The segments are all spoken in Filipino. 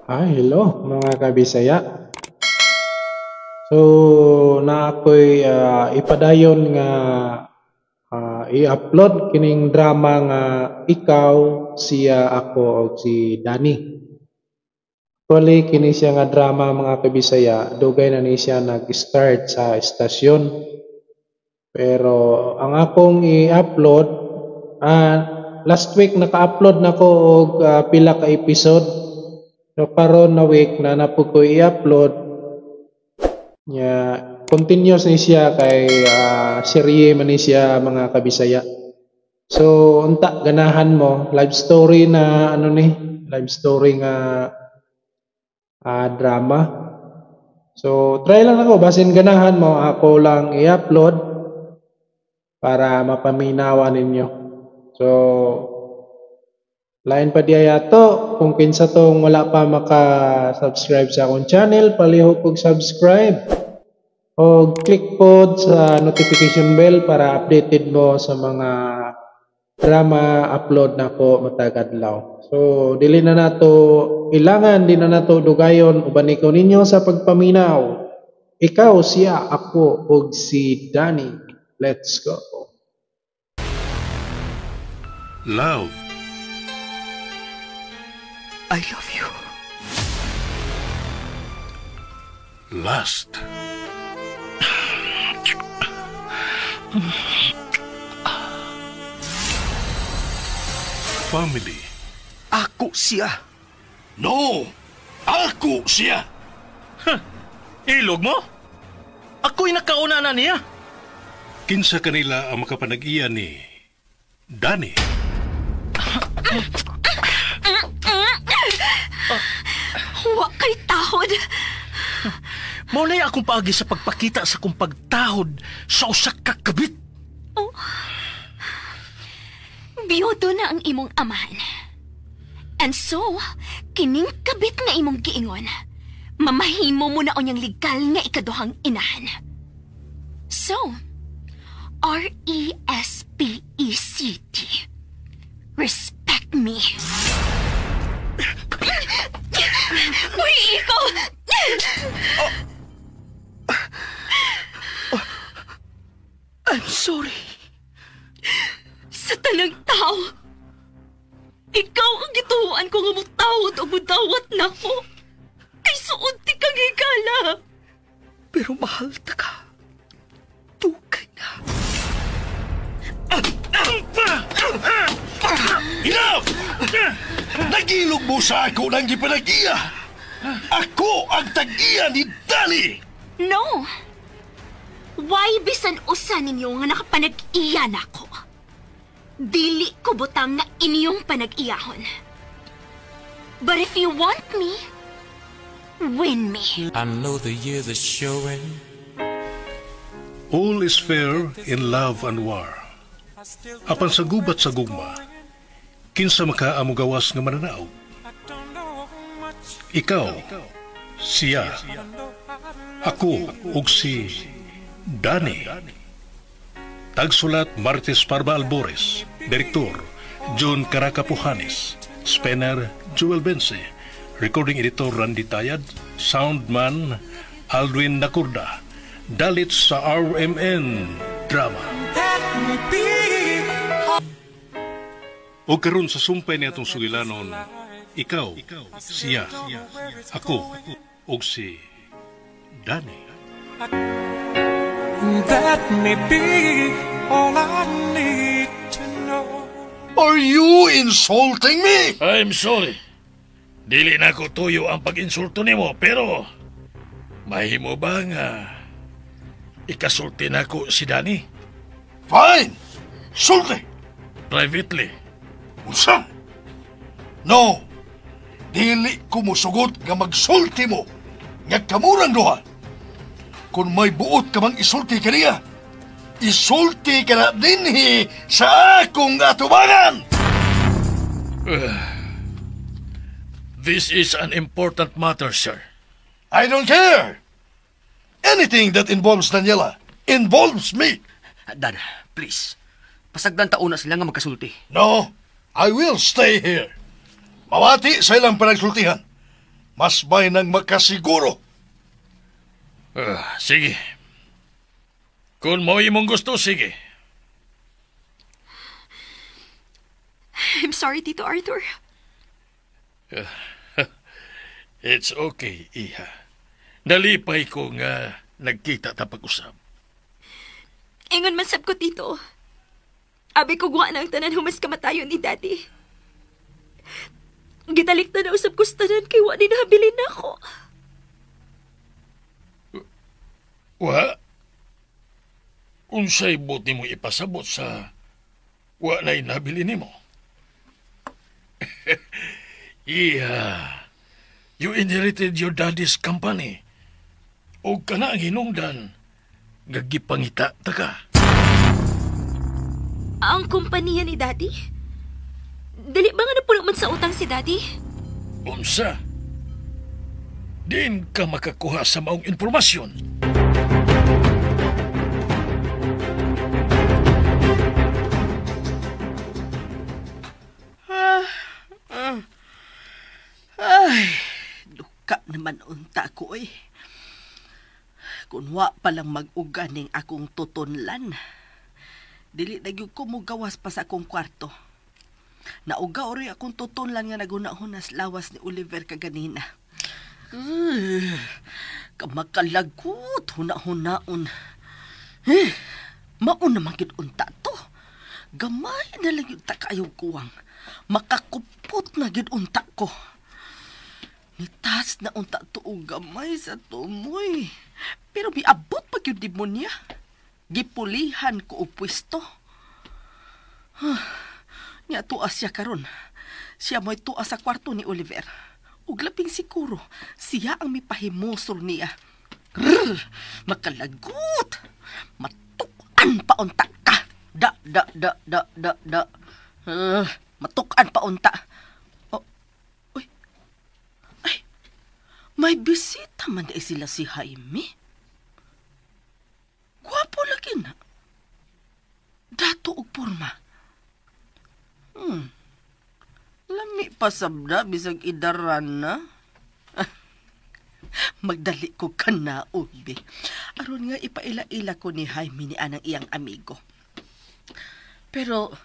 Hello mga kabisaya. So, na ako'y ipadayon nga i-upload kining drama nga ikaw, siya, ako o si Danny. Actually, kini siya nga drama mga kabisaya, dugay na ni siya nag-start sa estasyon. Pero ang akong i-upload, last week naka-upload na ko og pila ka episode. So karon na week na napo ko i-upload nya continuous ni siya kay serye man ni siya mga kabisaya. So unta ganahan mo live story na live story nga drama. So try lang ako basin ganahan mo ako lang i-upload para mapaminawa ninyo. So lain pa diya yato, kung kinsa tong wala pa maka-subscribe sa akong channel, palihog kog subscribe o click pod sa notification bell para updated mo sa mga drama upload nako matag adlaw. So dili na nato ilangan, di na nato dugayon uban ikaw ninyo sa pagpaminaw. Ikaw, siya, ako ug si Danny. Let's go. Love. I love you. Lust. Family. Ako siya. No! Ako siya! Ilog mo? Ako'y nakauna na niya. Kinsa kanila ang makapanag-iya ni Danny. Wa kay tahod. Maunay akong paagi sa pagpakita sa kong pagtahod sa usak ka kabit. Biyodo na ang imong amahan. And so, kining kabit nga imong giingon, mamahimo mo na onyang legal nga ikaduhang inahan. So, R-E-S-P-E-C-T. Respect me. Uy, ikaw! I'm sorry. Sa tanang tao, ikaw ang gituhuan ko nga mutawad o mudawat na ko. Ay suod ti kang higala. Pero mahal ta ka. Tukay na. Enough! Nagilog mo sa ako ng gipanag-iya! Ako ang tag-iya ni Danny! No! Why bisan usa ninyo nga nakapanag-iya na ko? Dili ko butang nga inyong panag-iyahon. But if you want me, win me. I know the years are showing. All is fair in love and war. Apan sa gubat sa gugma, kinsa makaamo gawas nga mananaog. Ikaw, siya, ako ug si Danny. Tagsulat Martes Parba Albores, Direktor John Caraca Pujanes, Spener Joel Bense, Recording Editor Randy Tayad, Soundman Aldwin Nakurda, dalit sa RMN Drama. O karon sa sumpay niya itong sugilanon, ikaw, siya, ako, ug si Danny. That may be all I need to know. Are you insulting me? I'm sorry. Dili na ko tuyo ang pag-insulto nimo, pero mahimo ba nga ikasulti na ko si Danny? Fine! Sulti! Privately. Unsa? No! Dili ko musugot nga magsulti mo nga kamurang duha. Kung may buot ka mang isulti ka niya, isulti ka na dinhi sa akong atubangan! This is an important matter, sir. I don't care! Anything that involves Daniela involves me! Dad, please. Pasagdan taon na sila nga magkasulti. No, I will stay here. Mawati sa ilang panagsultihan. Mas may nang makasiguro. Sige. Kung mo imong gusto, sige. I'm sorry, Tito Arthur. It's okay, iha. Nalipay ko nga nagkita ta pag-usap. Ingon man sab ko, Tito. Abi ko guwa na ang tanan humas kamatayon ni Daddy. Gitalik na usab ko sa tanan kay wa ni nahabilin na ako. Wa? Unsay buti mo ipasabot sa wa na'y nabili nimo? Yeah. You inherited your daddy's company. O ka na ang hinungdan. Gagipangita ta ka. Ang kumpanya ni Daddy? Dili ba nga napuno man sa utang si Daddy? Unsa? Din ka makakuha sa maong impormasyon. Ay, duka naman unta ko eh. Kung wa palang mag-uga ning akong tutunlan, dili na gyud ko mo gawas pa sa akong kwarto. Nauga ori akong tutunlan nga nagunahunas lawas ni Oliver kaganina. Kamakalagot, huna-hunaon. Maun naman gyud unta to. Gamay na lang yun ta kayong kuwang. Makakupot na gyud unta ko. Nitas na unta to o gamay sa tumoy. Pero miabot pa yung demonya. Gipulihan ko o pwesto. Nya tuas siya karon. Siya mo'y tuas sa kwarto ni Oliver. Ug labing siguro, siya ang mipahimusol niya. Makalagot. Matukan pa unta ka. Da. Matukan pa unta. May bisita man di sila si Jaime. Gwapo lagi na. Dato og porma. Lami pa sabda bisag idaran na. Magdali ko kanaog, be. Aron nga ipaila-ila ko ni Jaime ni anang iyang amigo. Pero,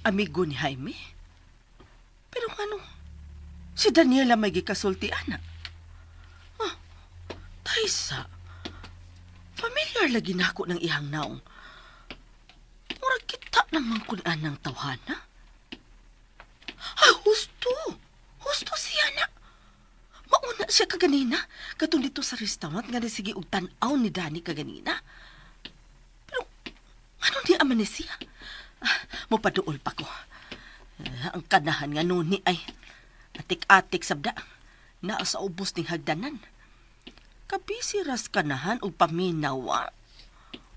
amigo ni Jaime? Pero ano, si Daniela may gikasulti, anak. Taisa, familiar lagi na ako ng ihang naong. Murag kita naman kun anang tawhana. Ay, husto. Husto siya na. Mauna siya kaganina. Katong dito sa restaurant nga nasige og tan-aw ni Danny kaganina. Pero, ano di aman ni siya? Mapaduol pa ko. Ang kanahan nga nuni ay atik-atik sabda. Naa sa ubos ning hagdanan. Kabisi ras kanahan o paminawa.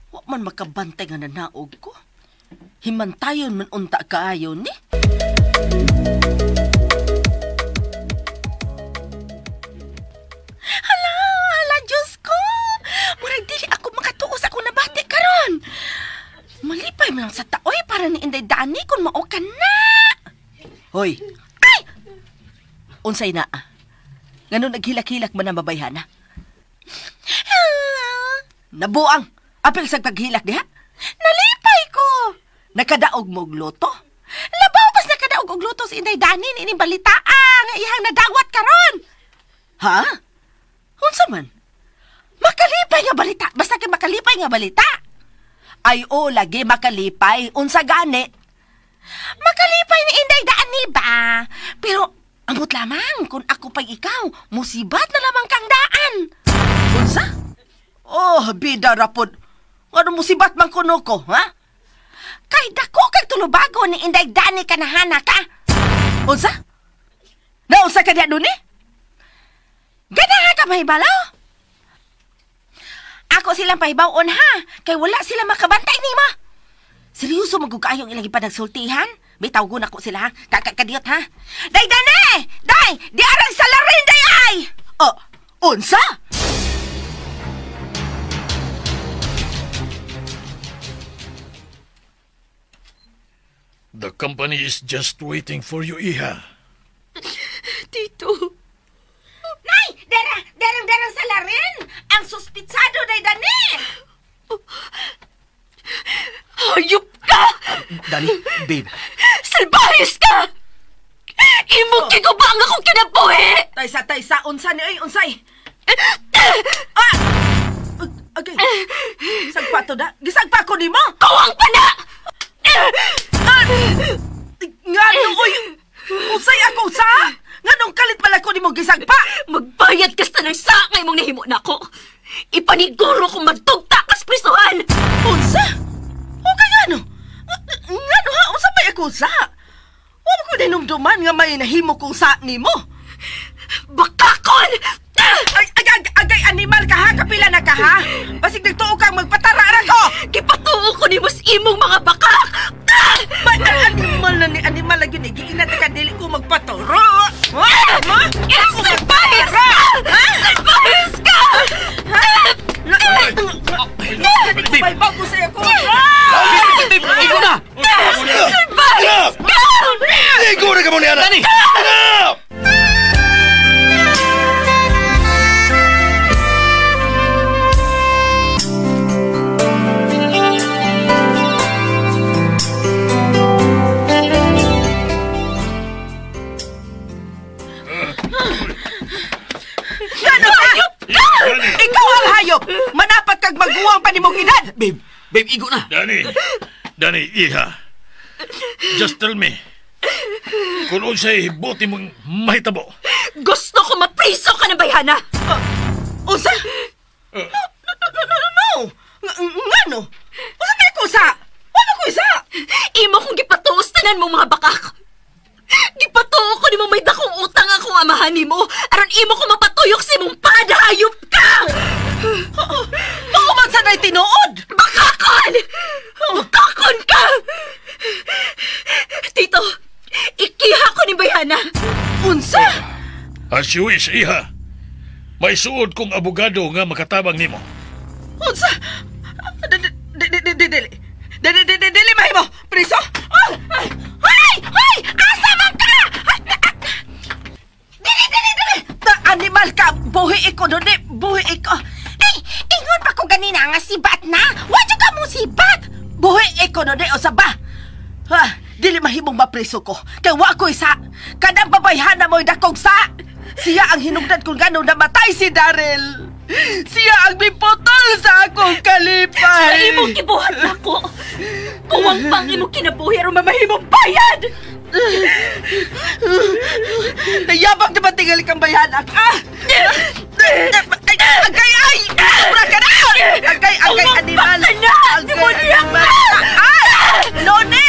Wa man makabantay nga nanaog ko. Himantayon man unta kaayo ni. Hala, Diyos ko! Murag dili ako makatuos ako nabati karon. Malipay man lang sa taoy para ni Inday Dani kung mao ka na. Hoy! Ay! Unsay na? Ngano naghilak-hilak man ang babayhana? Nabuang! Apil sa paghilak diha? Nalipay ko! Nakadaog mo og luto? Labaw pas nakadaog og luto si Inday Dani ni balitaa nga ihang nadawat karon. Ha? Unsa man? Makalipay nga balita. Basta kay makalipay nga balita. Ay o, lagi makalipay. Unsa gani? Makalipay ni Inday Dani ba? Pero, ambot lamang kung ako pa'y ikaw, musibat na lamang kang daan. Unsa? Oh, bida rapod. Ano musibat man kuno ko, ha? Kay dako kag tulubago ni Inday Dani kanahana ka. Unsa? Naunsa ka diya dun eh? Ganahan ka mahibalaw? Ako silang pahibawon ha, kay wala sila makabantay ni ma. Seryoso magugayong ilang ipanagsultihan? Bitaw ko na ko sila ha, kakadiyot ha. Day Dani! Day! Di arang salarin day ay! Oh, unsa? The company is just waiting for you, iha. Tito, Dani, babe. Salbahis ka! Imong kigubang akong kinabuhi! Taysa, unsa ni, unsay? Okay. Gisagpa to da. Gisagpa ko nimo. Kawang pa na! Ngano oy. Unsay ako sa? Nganong kalit pala ko nimo gisagpa? Magbayad ka sa ng sakay mong nahimo na ko. Ipaniguro kung magtugta kas prisuhan. Unsa? O kay ngano? Ngano ha? Unsa ba ako sa? Wa ko dinumduman nga may nahimo kong sa nimo. Bakakon! Agay animal ka ha? Kapila na ka ha? Basig nagtuo kang magpatara ra ko! Gipatuo ko ni mas imong mga bakak! Ba, animal na ni animal lagi ni giinat ka dili ko magpaturo! Salbahis ka! Salbahis ka! May bago sa'yo ko! Igo na! Salbahis ka! Igo na ka mo niya na! Dani! Enough! Ikaw ang hayop! Manapat kag maguwang pa nimong edad! Babe, igo na. Dani, iha. Just tell me. Kung unsay buti mong mahitabo. Gusto ko mapriso ka ng bayhana! Unsa? No! Ngano? Unsa may ko sa? Wala ko isa! Imo kong gipatuos tanan mong mga bakak! Gipatuo ko ni mo may dakong utang akong amahan ni mo aron imo ko mapatuyok si mong padahayop ka! Mauman sa na'y tinuod! Bakakon! Bakakon ka! Tito, ikiha ko ni bayhana! Unsa? As you wish, iha. May suod kong abogado nga makatabang nimo. Unsa? Dili mahimo! Priso? Hoy! Asa man ka? Dili! Animal ka! Buhi iko doon eh! Buhi iko! Ingon pa ko ganina nga sibat na! Wadyo ka mong sibat! Buhi iko doon eh! O sa ba? Dili mahimong mapriso ko. Kaya wa ko isa. Kadang babayhana mo'y dakong sa. Siya ang hinugdan kung gano'ng namatay si Daryl. Siya ang miputol sa akong kalipay. Sa imong kibuhat na ko. Kuwang pang imong kinabuhi aron mamahimong bayad. Nayabang naman tingali kang bayanak. Agay! Sobra ka na! Agay, animal! Agay, animal! None!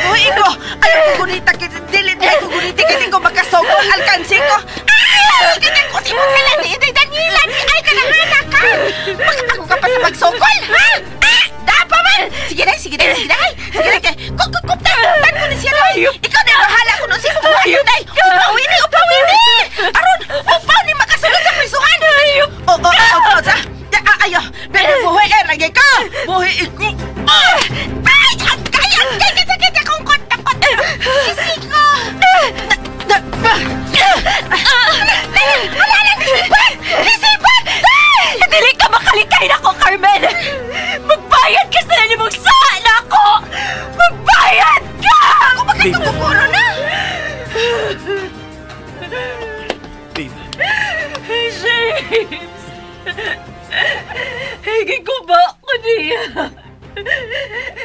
Buhi ko! Ayaw ko gunita dili ko gunita kitin ko magkasogol alkansi ko! Kitin ko si Monsala ni Danila ni ay kanahanak ka! Makatago ka pa sa magsogol, ha? Dapa man! Sige na! Kuptan ko ni siya na! Ikaw na bahala ko nung si Monsala day! Upawini! Aron! Upaw ni makasunod sa prisuhan! Sa! Ayaw! Pero buhi lagi ka! Buhi ko! Agay! Sakit akong kontakot! Isi ko! Wala lang! Nisipan! Dili ka makalikay na ko, Carmen! Magbayad ka sa nanimong saa na ako! Magbayad ka! Ako bakit tumupuro na? Babe. James! Higig ko ba ako niya?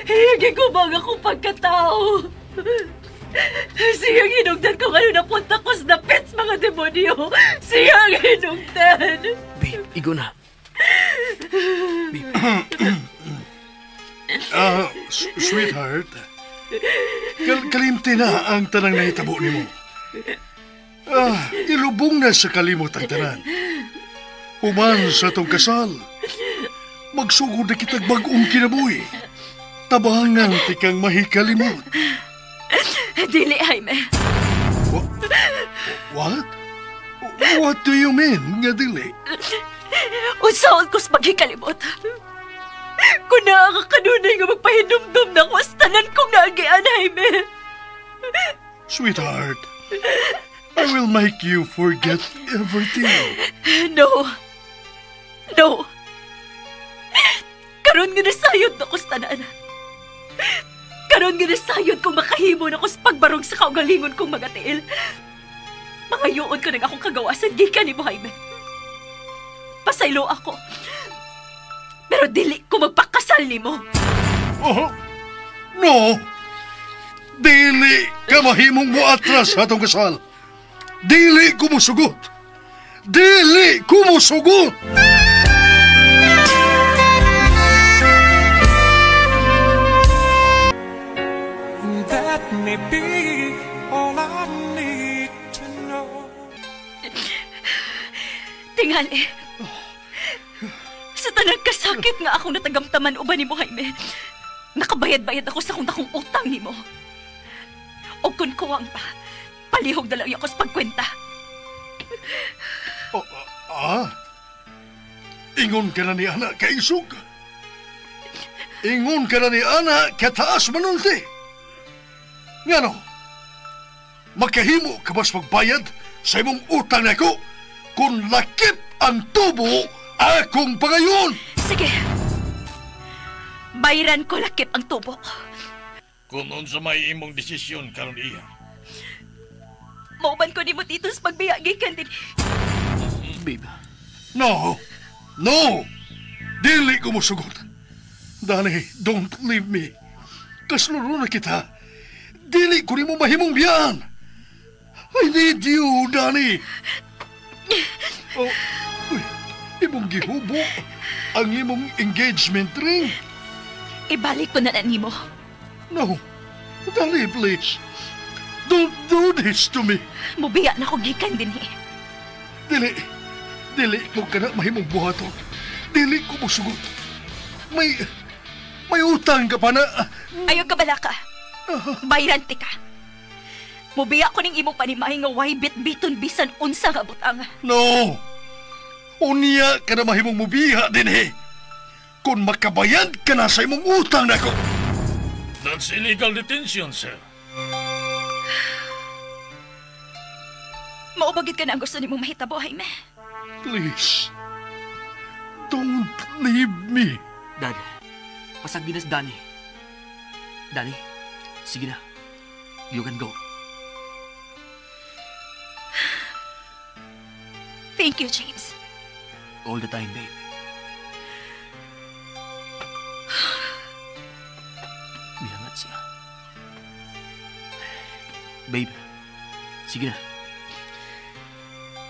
Higig ko ba ako pagkatao? Siyang hinugdan ko ngayon napunta ko sa pets mga demonyo. Siyang hinugdan. Babe, igo na. Babe. Sweetheart, kalimti na ang tanang nahitabo ni mo. Ilubong na sa kalimot ang tanan. Human sa tong kasal, magsugod na kitag bagong kinabuhi. Tabangan tikang mahikalimot. Dili, Jaime. What? What do you mean, nga dili? Unsaon ko sa paghikalimot. Kung nakakakanunay nga magpahidumdum na ko sa tanan kong naagian, Jaime. Sweetheart, I will make you forget everything. No. Karon nga nasayod na ko sa tanan. Karon nga nasayod kong makahimo na ko sa pagbarog sa kaugalingon kong mga tiil. Mangayoon ko nang akong kagawasan gikan ni mo, Jaime. Pasaylo ako. Pero dili ko magpakasal ni mo. Oh, no! Dili ka mahimong moatras sa atong kasal. Dili ko musugot. Dili ko musugot! That may be all I need to know. Tingali. Sa tanang kasakit nga akong natagamtaman uban ni mo, Jaime. Nakabayad-bayad ako sa kung dakong utang ni mo. O kung kuwang pa, palihog na lang ako sa pagkwenta. Ingon ka na ni Ana kaisog. Ingon ka na ni Ana kataas manulti. Nga no, makahimo ka bas magbayad sa imong utang na ko kung lakip ang tubo akong pangayon. Sige. Bayaran ko lakip ang tubo. Kung unsa may imong desisyon karon iya. Mauban ko ni mo dito sa pagbiyagi ka din. Babe, No! No! Dili ko musugot. Dani, don't leave me. Kasluro na kita. Dili ko ni mo mahimong biyan. I need you, Dani. Oh, uy, imong gihubo ang imong engagement ring. Ibalik ko na nimo. No, Dani, please. Don't do this to me. Mubiya na ko gikan din eh. Dili mo ka na mahimong buhaton. Dili ko musugot. May utang ka pa na. Ayaw ka bala ka. Bayaran ti ka. Mubiya ko ning imong panimahay nga way bit-biton bisan unsa nga butang. No! Unya ka na mahimong mubiha din eh. Kung makabayad ka na sa imong utang nako. That's illegal detention, sir. Maubagid ka na ang gusto nimong mahitabo, Jaime. Please, don't leave me. Dad, pasag din na si Danny. Danny, sige na. You can go. Thank you, James. All the time, babe. Bihangat siya. Babe, sige na.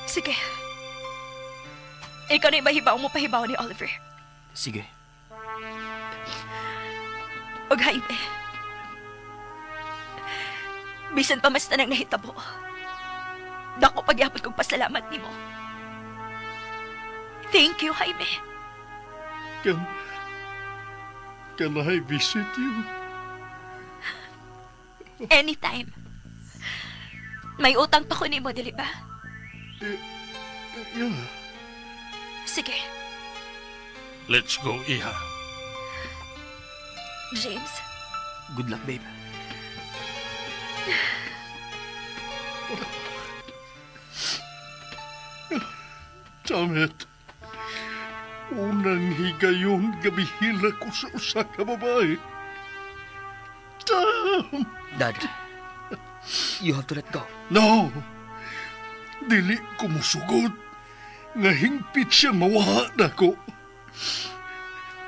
Sige. Ikaw na ibahibaw mo pahibaw ni Oliver. Sige. Og Jaime. Bisan pa mas tanang nahitabo. Dako pagyapon kong pasalamat nimo. Thank you, Jaime. Can I visit you? Anytime. May utang pa ko nimo, dili ba? Yeah. Sige, Let's go, iha. James. Good luck, babe. Damn it. Unang higayon gabihila ko sa usa ka babae. Damn! Dad, you have to let go. No! Dili ko musugod. Nga hingpit siya mawaha na ko.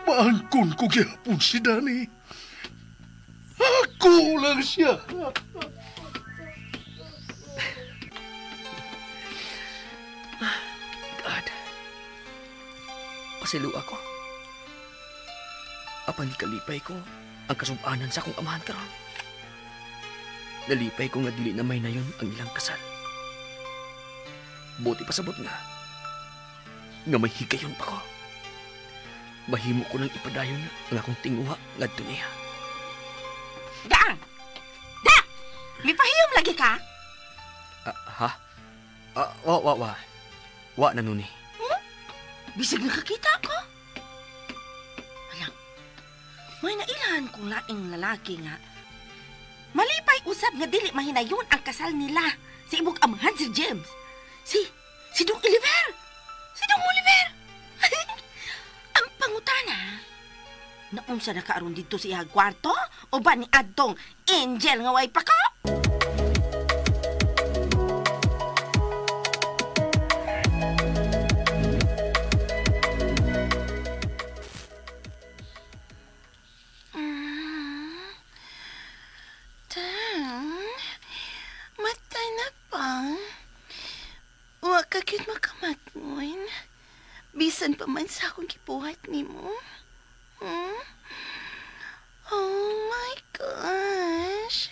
Maangkon ko gyapon si Danny. Ako lang siya. God, pasilo ako. Apan kalipay ko ang kasubanan sa akong amahan karon. Nalipay ko nga dili na may nayon ang ilang kasal. Buti pa sabot nga may higayon pa ko. Mahimo ko nang ipadayon ang akong tinguha ngadto niya. Daang! Da! May pahiyom lagi ka? Ha? Wa na nuni. Bisag nakakita ko. Alam, may nailan kong laing lalaki nga. Malipay usab nga dili mahinayon ang kasal nila sa imong amahan si James. Si Dong Oliver! Si Dong Oliver! Ang pangutana, Unsa na kaaron dito sa iyang kwarto? O ba ni Adtong Angel nga way pa ko? Matay na pa. Wa ka gyud makamatngon. Bisan pa man sa akong gibuhat nimo. Oh my gosh.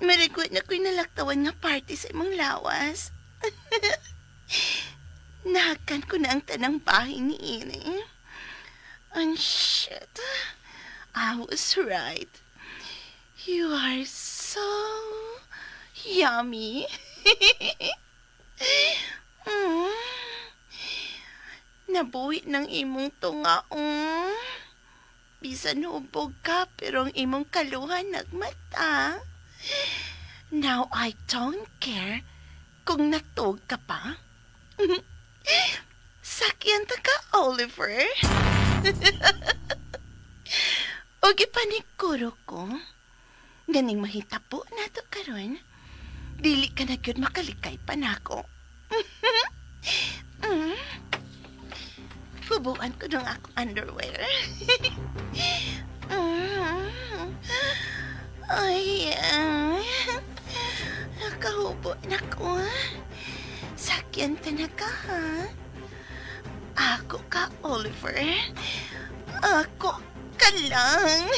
Marigwat na ko'y nalaktawan nga party sa imong lawas. Nahakan ko na ang tanang bahay ni Ine. And shit. I was right. You are so yummy. Nabuhi ng imong tungaong. Bisan hubog ka, pero ang imong kaluhan nagmata. Now I don't care kung natog ka pa. Sakyan ta ka, Oliver. O gipaniguro ko, ganing mahitabo na to karon. Dili ka na gyud makalikay pa nako. Hubuan ko ng akong underwear. Ay, nakahubo na ko. Sakyan ta na ka, ha? Ako ka, Oliver. Ako ka lang.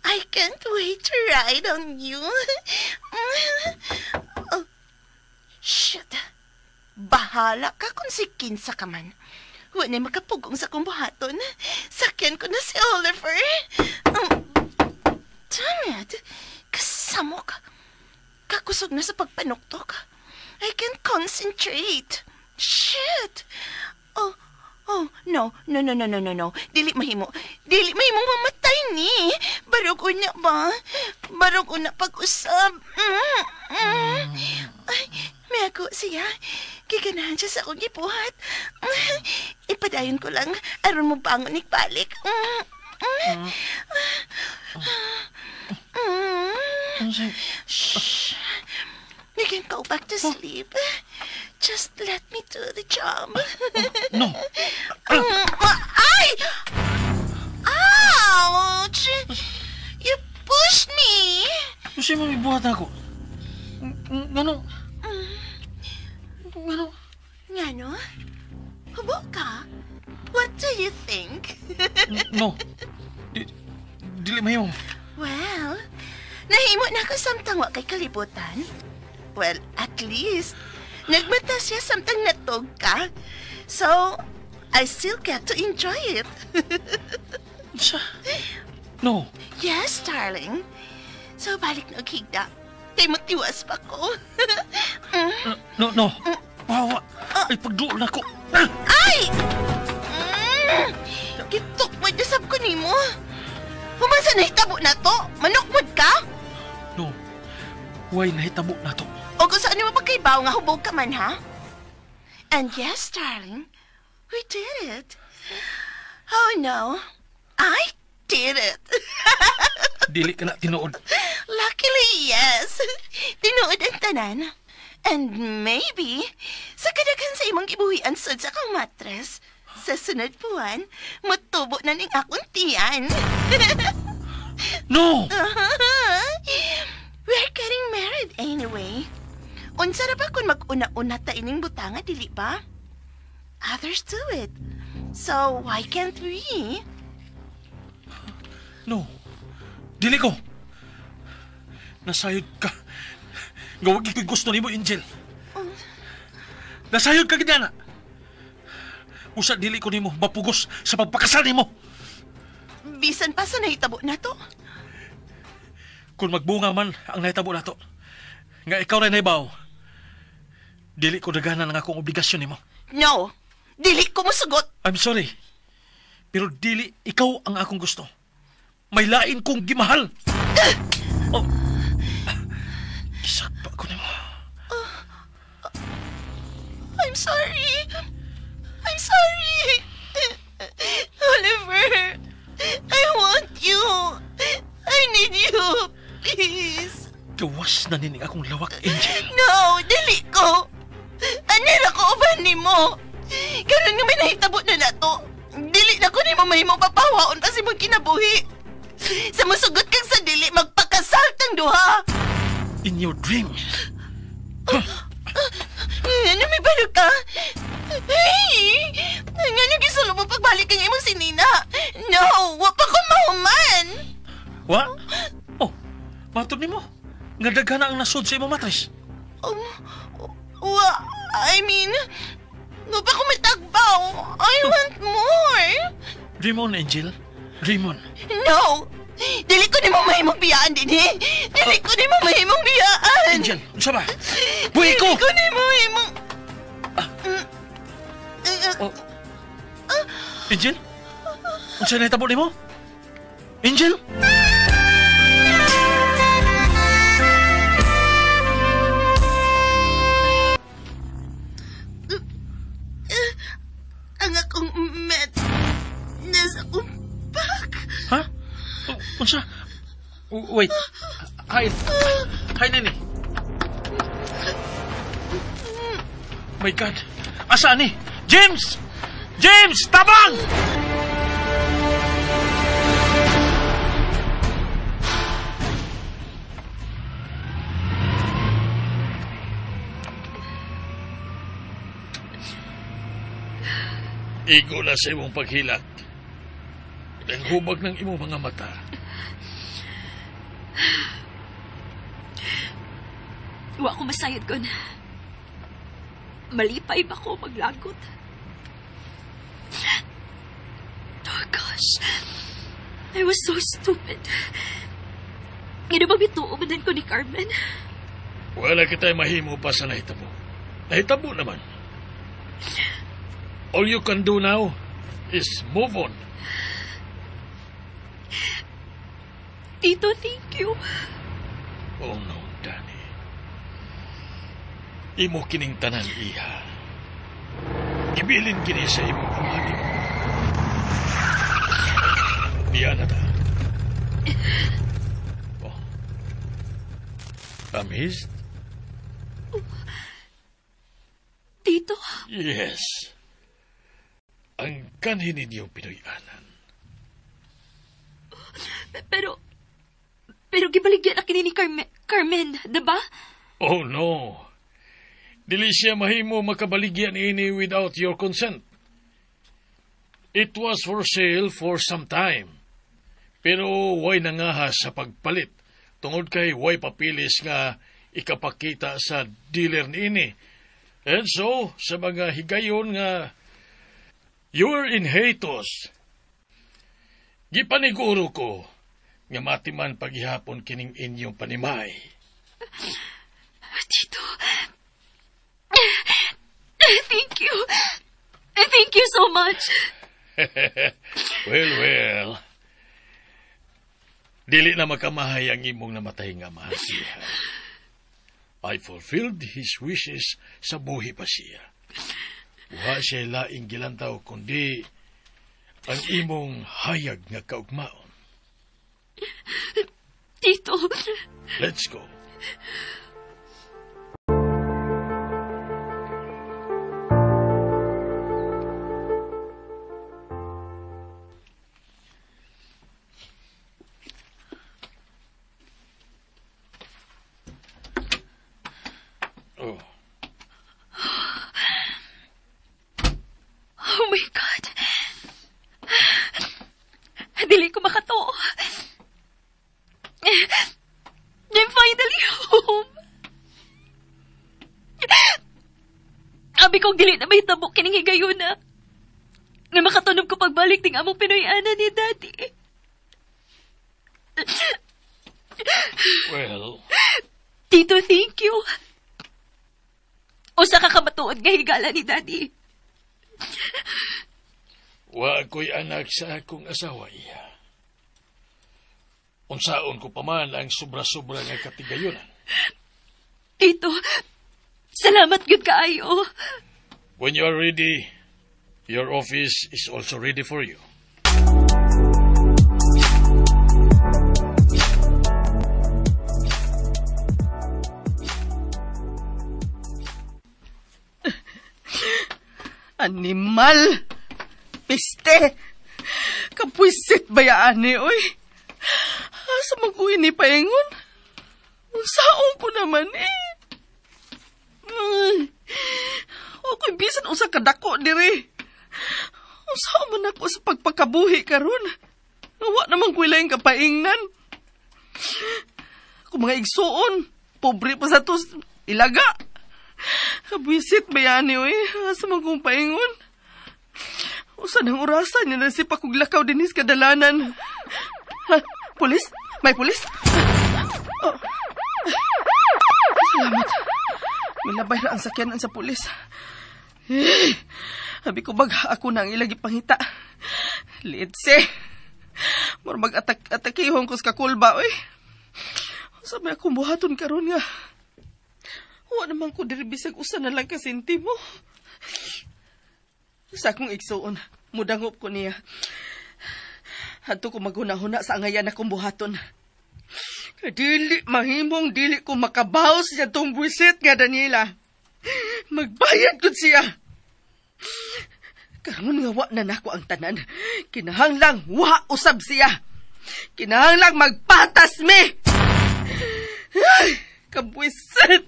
I can't wait to ride on you. Oh, shit. Bahala ka kung si Kinsa ka man. Huwag na makapugong sa kong buhaton. Sakyan ko na si Oliver. Damn it. Kasamo ka. Kakusog na sa pagpanuktok. I can't concentrate. Shit. Oh, no. Dili mahimo mamatay ni. Barog una ba? Barog una pag-usab. Ay, may ako siya. Giganahan siya sa akong gibuhat. Ipadayon ko lang aron mo bangon balik. Shh. We can go back to sleep. Just let me do the job. No. Ay! Ouch! You pushed me! Kasi mo ibuhat ako. Ngano? Ngano? Hubo ka? What do you think? No. Dili mahimo. Well, nahimo na ka samtang wa kay kalibutan. Well, at least, nagmata siya samtang natog ka. So, I still get to enjoy it. No. Yes, darling. So, balik na higda. Kay matiwas pa ko. No. Wawa. Ay, pagduol na ko. Ay! Gitok mo dasab ko ni mo. Humasa na hitabo na to? Manukmod ka? No. Huwag nahitabo na to. O kung saan mo pagkaibaw nga hubog ka man, ha? And yes, darling, we did it. Oh, no. I did it. Dili ka na tinuod. Luckily, yes. Tinuod ang tanan. And maybe, sa kadaghan sa imong gibuhian sud sa akong matres, sa sunod buwan, matubo na ning akong tiyan. No! We're getting married anyway. Unsa ra ba kung mag-una-una ta ining butanga, dili ba? Others do it. So, why can't we? No. Dili ko. Nasayod ka. Gawag iko'y gusto ni mo, Angel. Nasayod ka, gidana. Usa dili ko ni mo mapugos sa pagpakasal ni mo. Bisan pa sa nahitabo na to. Kung magbunga man ang nahitabo na to, nga ikaw rin naibaw, dili ko daganan ang akong obligasyon ni mo. No, Dili ko musugot. I'm sorry. Pero dili, ikaw ang akong gusto. May lain kong gimahal. Oh. Kisakpa ko na mo. I'm sorry. I'm sorry. Oliver, I want you. I need you. Please. Gawas na nining akong lawak, Angel. No, dili ko. Anira ko uban ni mo. Karon nga may nahitabo na nato. Dili na ko ni mo mahimong papawaon pa si mong kinabuhi. Sa musugot kang sa dili, magpakasal tang duha. In your dream. Ano may balo ka? Hey! Ano gisulo mo pagbalik kang imong si Nina? No! Wa pa ko mahuman! Wa? Oh, matod ni mo. Nga daghan na ang nasod sa imong matris. I mean, wa pa ko matagbaw. I want more! Dream on, Angel. Dream on. No! Dili ko ni mo mahimong biyaan din eh! Dili ko ni mo mahimong biyaan! Angel, unsa ba? Buhi ko! Dili ko ni mo mahimong... Oh. Angel? Unsa na itabo ni mo? Angel? Ang akong met nasa akong bag. Ha? Unsa? Wait. Hi. Hi, Nini. My God. Asa ni? James! James! Tabang! Igo na sa imong paghilat. Naghubag ng imong mga mata. Wa ko masayod ko na. Malipay ba ko maglagot? Oh gosh. I was so stupid. Ano ba bituumanan ko ni Carmen? Wala kita'y mahimo pa sa nahitabo. Nahitabo naman. All you can do now is move on. Tito, thank you. Oh no, Danny. Imo kining tanan iha. Gibilin kini sa imong amagi. Diyan na ta. Oh. Amazed? Tito? Yes. Ang kanhin ninyong Pinoyanan. Pero gibaligyan na kini ni Carmen, diba? Oh no. Dili siya mahimo makabaligyan ini without your consent. It was for sale for some time. Pero way nangahas sa pagpalit. Tungod kay way papilis nga ikapakita sa dealer niini. And so, sa mga higayon nga you're in hiatus. Gipaniguro ko nga matiman paghihapon kining inyong panimay. Tito, thank you. Thank you so much. Well. Dili na makamahay ang imong namatay nga mahasiha. I fulfilled his wishes sa buhi pa siya. Wa siya laing gilantaw kundi ang imong hayag nga kaugmaon. Tito. Let's go. Oh. Oh my God. Dili ko makato. I'm finally home. Abi kong dili na may tabok kining higayon na. Nga makatunog ko pagbalik ting among Pinoyanan ni Daddy. Well, Tito, thank you. O sa kakamatuod nga higala ni Daddy. Wa ko'y anak sa akong asawa, iya. Unsaon ko pa man ang sobra-sobra nga katigayonan. Tito, salamat gud kaayo. When you are ready, your office is also ready for you. Animal! Piste! Kapwisit bayaan ni, oy! Asa man ko ini paingon? Saon ko naman ako'y bisan usa kadako diri. Saan man ako sa pagpakabuhi karon? Wa naman ko ilang kapaingnan. Kung mga igsuon, pobre pa sa to ilaga. Kabwisit bayani, oy. Asa man kong paingon? Usa nang orasan niya na si pakuglakaw dinis kadalanan. Ha? Pulis? May pulis? Oh. Salamat. Milabay ra ang sakyanan sa pulis. Habi ko bag ako na ang ilagi pangita. Lidse. Mura mag-atakihon ko sa kakulba, oy. Sabi akong buhaton karon nga. Wa naman ko diri bisag usa na lang kasinti mo. Sa akong igsuon, mudangop ko niya. Hadto ko maghuna-huna sa angayan akong buhaton. Dili mahimong dili ko makabaw siya tong buwisit nga Daniela. Magbayad ko siya. Karon nga wa na nako ang tanan. Kinahanglang wa usab siya. Kinahanglang magpatas mi. Ay, kabwisit.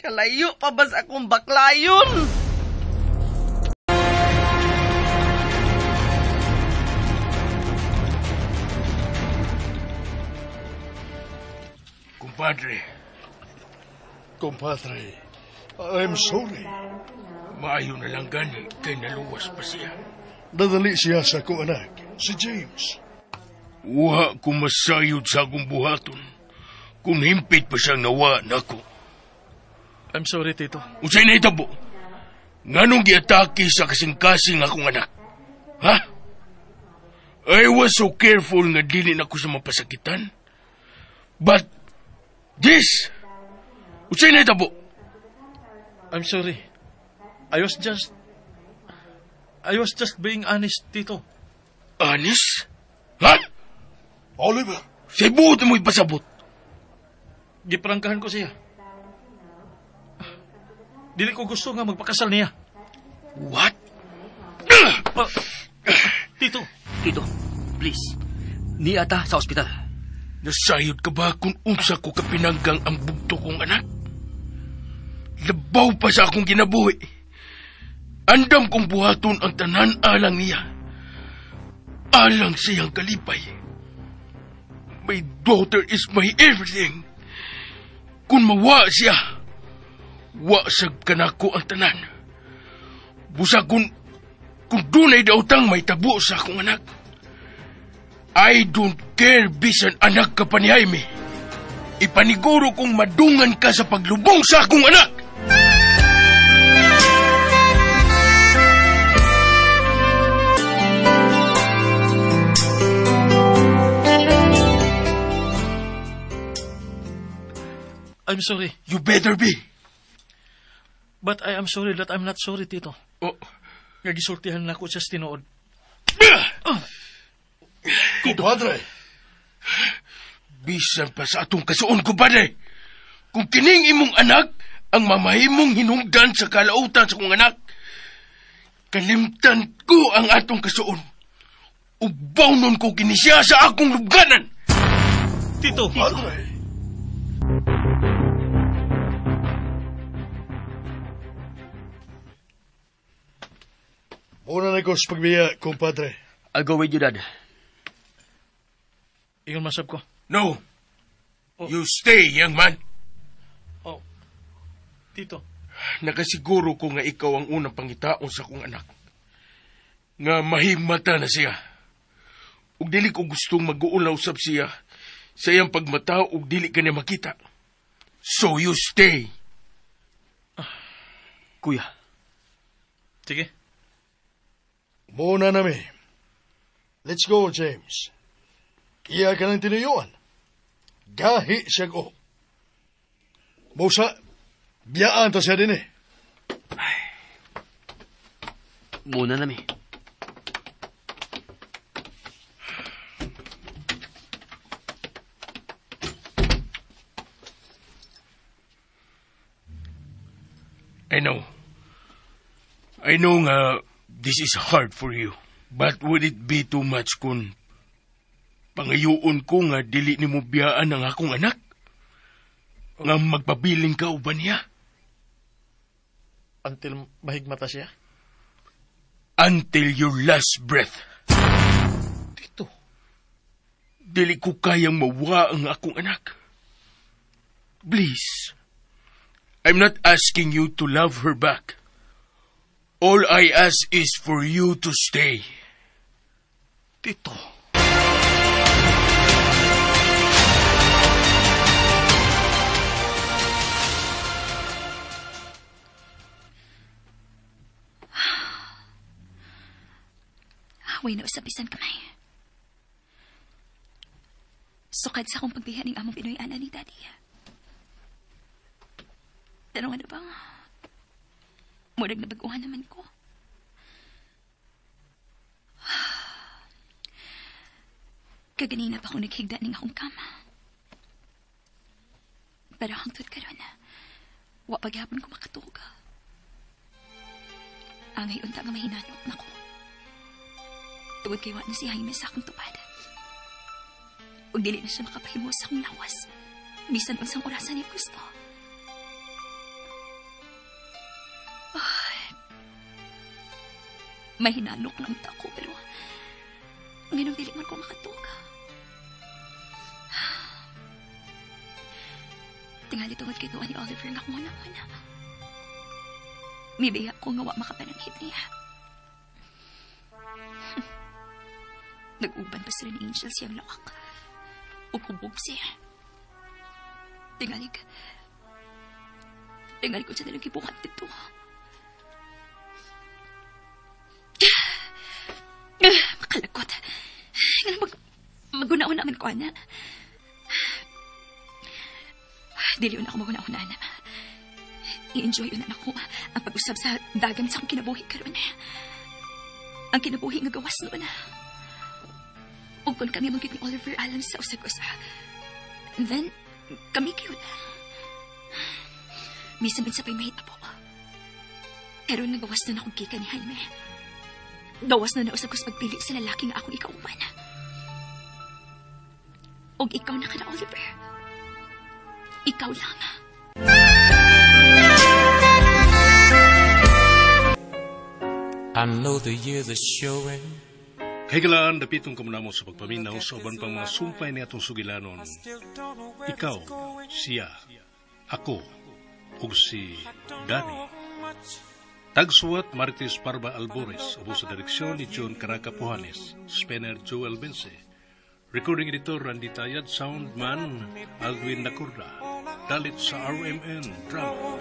Kalayo pa ba sa akong baklayon? Compadre, I'm sorry. Maayo na lang gani kay naluwas pa siya. Nadali siya sa akong anak, si James. Uha ko masayod sa akong buhaton. Kung himpit pa siyang nawa nako. I'm sorry, Tito. Unsay na itabo? Nganong giatake sa kasing-kasing akong anak? Ha? I was so careful nga dili na ko sa mapasakitan. But, this! Unsay na itabo? I'm sorry. I was just being honest, Tito. Honest? Ha? Oliver, Sa ibuot mo'y pasabot. Giprangkahan ko siya. Dili ko gusto nga magpakasal niya. What? Tito. Tito, please. Ni ata sa ospital. Nasayod ka ba kung unsa ko kapinanggang ang bugto kong anak? Labaw pa sa akong ginabuhi. Andam kong buhaton ang tanan alang niya. Alang siyang kalipay. My daughter is my everything. Kung mawa siya, wasag kanako ang tanan. Busa kung dunay dautang may tabo sa akong anak. I don't care bisan anak ka pa ni Jaime. Ipaniguro kong madungan ka sa paglubong sa akong anak. I'm sorry. You better be. But I am sorry that I'm not sorry, Tito. Oh. Nga gisultihan na ako sa tinuod. compadre. Bisan pa sa atong kasuon, kumpadre. Kung kining imong anak ang mamahimong hinungdan sa kalautan sa kong anak, kalimtan ko ang atong kasuon. Ubawnon ko kinisya sa akong lubganan. Tito. Compadre. Una na ko sa pagbiya, compadre. I'll go with you, Dad. Ingon masab ko. No. Oh. You stay, young man. Oh. Tito. Nakasiguro ko nga ikaw ang unang pangitaon sa kong anak. Nga mahimata na siya. Ug dili ko gustong mag-uulaw sab siya sa iyang pagmata ug dili ka niya makita. So you stay. Kuya. Sige. Muna nami. Let's go, James. Iya ka ng tinuyuan. Gahi siya ko. Musa, biyaan ta siya din eh. Muna nami. I know nga this is hard for you. But would it be too much kung pangayuon ko nga dili ni mo biyaan ang akong anak? Nga magpabiling ka uban niya? Until mahigmata siya? Until your last breath. Tito. Dili ko kayang mawa ang akong anak. Please. I'm not asking you to love her back. All I ask is for you to stay. Tito. Way na usapisan kamay. Sukad sa akong pagbihan ng among Pinoy-ana ni Daddy. Pero ano bang? Murag na baguhan naman ko. Kaganina pa akong naghigda ng akong kama. Pero hangtod ka ron, wa paghapon ko makatuga. Angay unta nga mahinanok na ko. Tungod kay wa na si Jaime sa akong tupad. Ug dili na siya makapahimo sa akong lawas. Bisan unsang orasan niya gusto. May hinanok lang ako, pero ngayon dili man ko makatuga. Tingali tungod kay tuwa ni Oliver nga muna-muna. Mibiyak ko nga wa makapananghit niya. Nag-uban pa sila ni Angel siyang lawak. Upubog siya. Tingali ko siya nalang ibukat dito. Makalakot. Magunaon naman ko, Ana. Dili yun ako magunaon, Ana. I-enjoy yun ako ang pag-usab sa dagan sa akong kinabuhi karon. Ang kinabuhi nga gawas noon. Ug kung kami magkit ni Oliver alam sa usag-usa, then kami yun. Bisan sa pa'y mahita po. Pero nagawas na akong kika ni Jaime. Gawas na nausap ko sa pagpili sa lalaki nga akong ikauban. Og ikaw na ka na, Oliver. Ikaw lang. I know the years are showing. Kahigalaan, dapitong kamunamo sa pagpaminaw sa uban pang mga sumpay ni atong sugilanon. Ikaw, siya, ako, ug si Danny. Tagsuwat Martis Parba Albores, ubo sa direksyon ni John Caraca Pujanes, Spener Joel Bense, recording editor Randy Tayad, soundman Aldwin Nakurda, dalit sa RMN Drama.